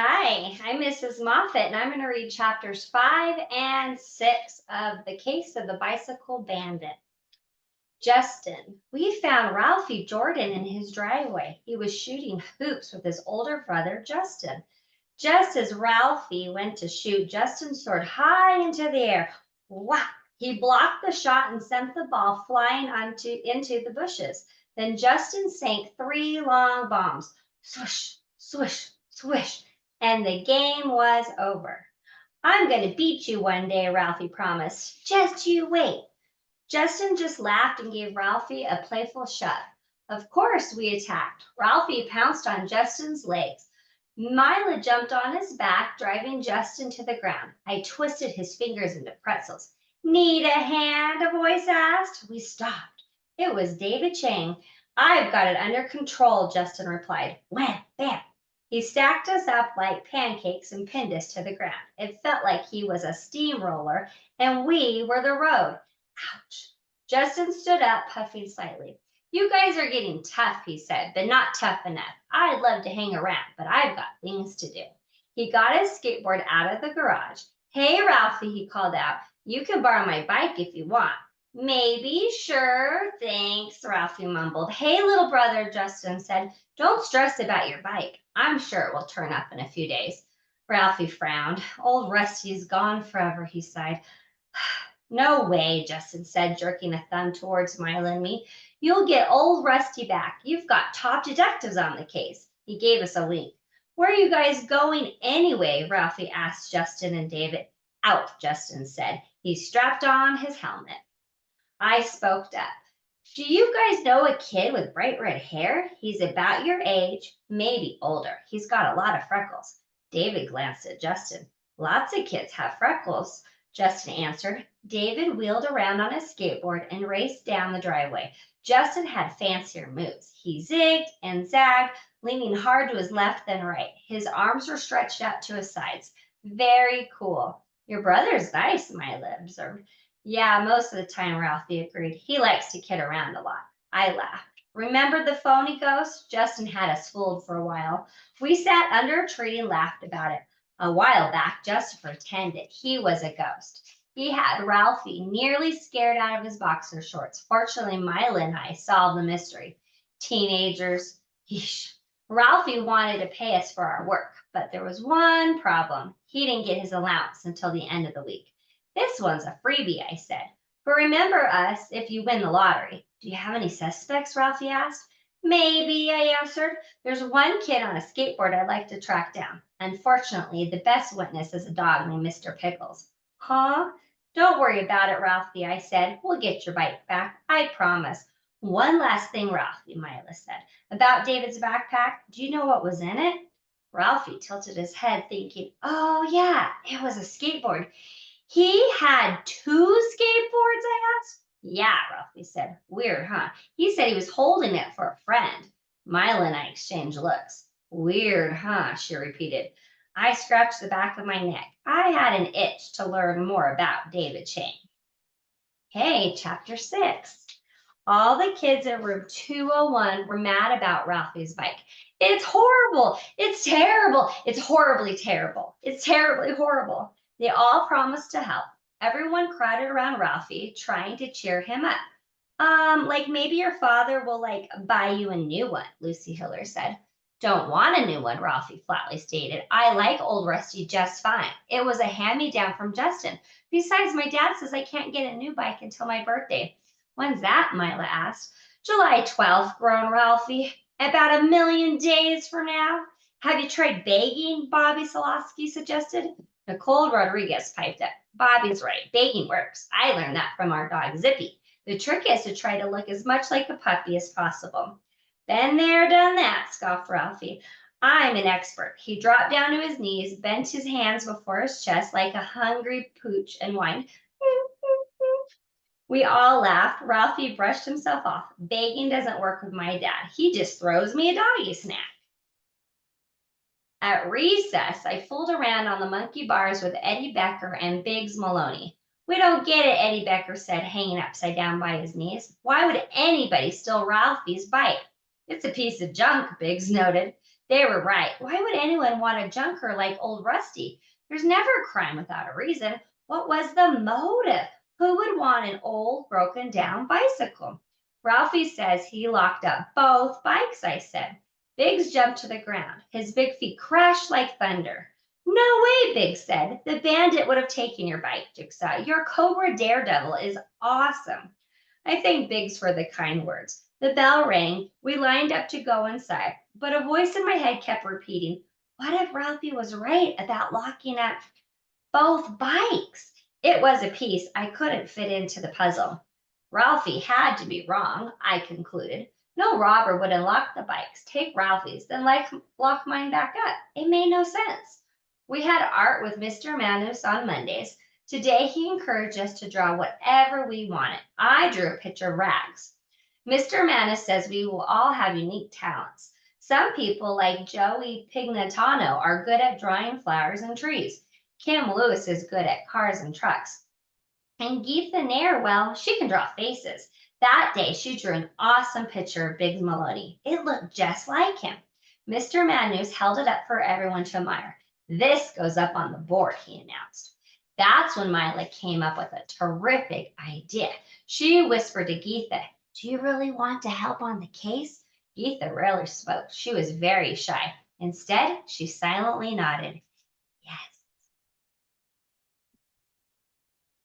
Hi, I'm Mrs. Moffit, and I'm going to read chapters 5 and 6 of The Case of the Bicycle Bandit. Justin, we found Ralphie Jordan in his driveway. He was shooting hoops with his older brother, Justin. Just as Ralphie went to shoot, Justin soared high into the air. Whack! He blocked the shot and sent the ball flying into the bushes. Then Justin sank three long bombs. Swish, swish, swish, and the game was over. I'm going to beat you one day, Ralphie promised. Just you wait. Justin just laughed and gave Ralphie a playful shove. Of course, we attacked. Ralphie pounced on Justin's legs. Mila jumped on his back, driving Justin to the ground. I twisted his fingers into pretzels. Need a hand? A voice asked. We stopped. It was David Chang. I've got it under control, Justin replied. Wham, bam. He stacked us up like pancakes and pinned us to the ground. It felt like he was a steamroller and we were the road. Ouch. Justin stood up, puffing slightly. You guys are getting tough, he said, but not tough enough. I'd love to hang around, but I've got things to do. He got his skateboard out of the garage. Hey, Ralphie, he called out. You can borrow my bike if you want. Maybe, sure, thanks, Ralphie mumbled. Hey, little brother, Justin said. Don't stress about your bike. I'm sure it will turn up in a few days. Ralphie frowned. Old Rusty's gone forever, he sighed. No way, Justin said, jerking a thumb towards Mila and me. You'll get old Rusty back. You've got top detectives on the case. He gave us a wink. Where are you guys going anyway? Ralphie asked Justin and David. Out, Justin said. He strapped on his helmet. I spoke up. Do you guys know a kid with bright red hair? He's about your age, maybe older. He's got a lot of freckles. David glanced at Justin. Lots of kids have freckles, Justin answered. David wheeled around on his skateboard and raced down the driveway. Justin had fancier moves. He zigged and zagged, leaning hard to his left then right. His arms were stretched out to his sides. Very cool. Your brother's nice, Mila observed. Yeah, most of the time, Ralphie agreed. He likes to kid around a lot. I laughed. Remember the phony ghost? Justin had us fooled for a while. We sat under a tree and laughed about it. A while back, Justin pretended he was a ghost. He had Ralphie nearly scared out of his boxer shorts. Fortunately, Mila and I solved the mystery. Teenagers. Yeesh. Ralphie wanted to pay us for our work, but there was one problem. He didn't get his allowance until the end of the week. This one's a freebie, I said. But remember us if you win the lottery. Do you have any suspects? Ralphie asked. Maybe, I answered. There's one kid on a skateboard I'd like to track down. Unfortunately, the best witness is a dog named Mr. Pickles. Huh? Don't worry about it, Ralphie, I said. We'll get your bike back. I promise. One last thing, Ralphie, Mila said. About David's backpack. Do you know what was in it? Ralphie tilted his head, thinking, oh, yeah, it was a skateboard. He had two skateboards, I asked. Yeah, Ralphie said. Weird, huh? He said he was holding it for a friend. Mila and I exchanged looks. Weird, huh? She repeated. I scratched the back of my neck. I had an itch to learn more about David Chang. Hey, chapter 6. All the kids in room 201 were mad about Ralphie's bike. It's horrible. It's terrible. It's horribly terrible. It's terribly horrible. They all promised to help. Everyone crowded around Ralphie, trying to cheer him up. Like maybe your father will buy you a new one, Lucy Hiller said. Don't want a new one, Ralphie flatly stated. I like old Rusty just fine. It was a hand-me-down from Justin. Besides, my dad says I can't get a new bike until my birthday. When's that? Mila asked. July 12th, groaned Ralphie. About a million days from now. Have you tried begging? Bobby Solosky suggested. Nicole Rodriguez piped up. Bobby's right. Begging works. I learned that from our dog Zippy. The trick is to try to look as much like a puppy as possible. Been there, done that, scoffed Ralphie. I'm an expert. He dropped down to his knees, bent his hands before his chest like a hungry pooch, and whined. We all laughed. Ralphie brushed himself off. Begging doesn't work with my dad. He just throws me a doggy snack. At recess, I fooled around on the monkey bars with Eddie Becker and Biggs Maloney. We don't get it, Eddie Becker said, hanging upside down by his knees. Why would anybody steal Ralphie's bike? It's a piece of junk, Biggs noted. They were right. Why would anyone want a junker like old Rusty? There's never a crime without a reason. What was the motive? Who would want an old, broken down bicycle? Ralphie says he locked up both bikes, I said. Biggs jumped to the ground. His big feet crashed like thunder. No way, Biggs said. The bandit would have taken your bike, Jigsaw. Your Cobra Daredevil is awesome. I thanked Biggs for the kind words. The bell rang. We lined up to go inside, but a voice in my head kept repeating, what if Ralphie was right about locking up both bikes? It was a piece I couldn't fit into the puzzle. Ralphie had to be wrong, I concluded. No robber would unlock the bikes, take Ralphie's, then lock mine back up. It made no sense. We had art with Mr. Manus on Mondays. Today he encouraged us to draw whatever we wanted. I drew a picture of Rags. Mr. Manus says we will all have unique talents. Some people, like Joey Pignatano, are good at drawing flowers and trees. Kim Lewis is good at cars and trucks. And Geetha Nair, well, she can draw faces. That day, she drew an awesome picture of Biggs Maloney. It looked just like him. Mr. Manus held it up for everyone to admire. This goes up on the board, he announced. That's when Mila came up with a terrific idea. She whispered to Geetha, do you really want to help on the case? Geetha rarely spoke. She was very shy. Instead, she silently nodded.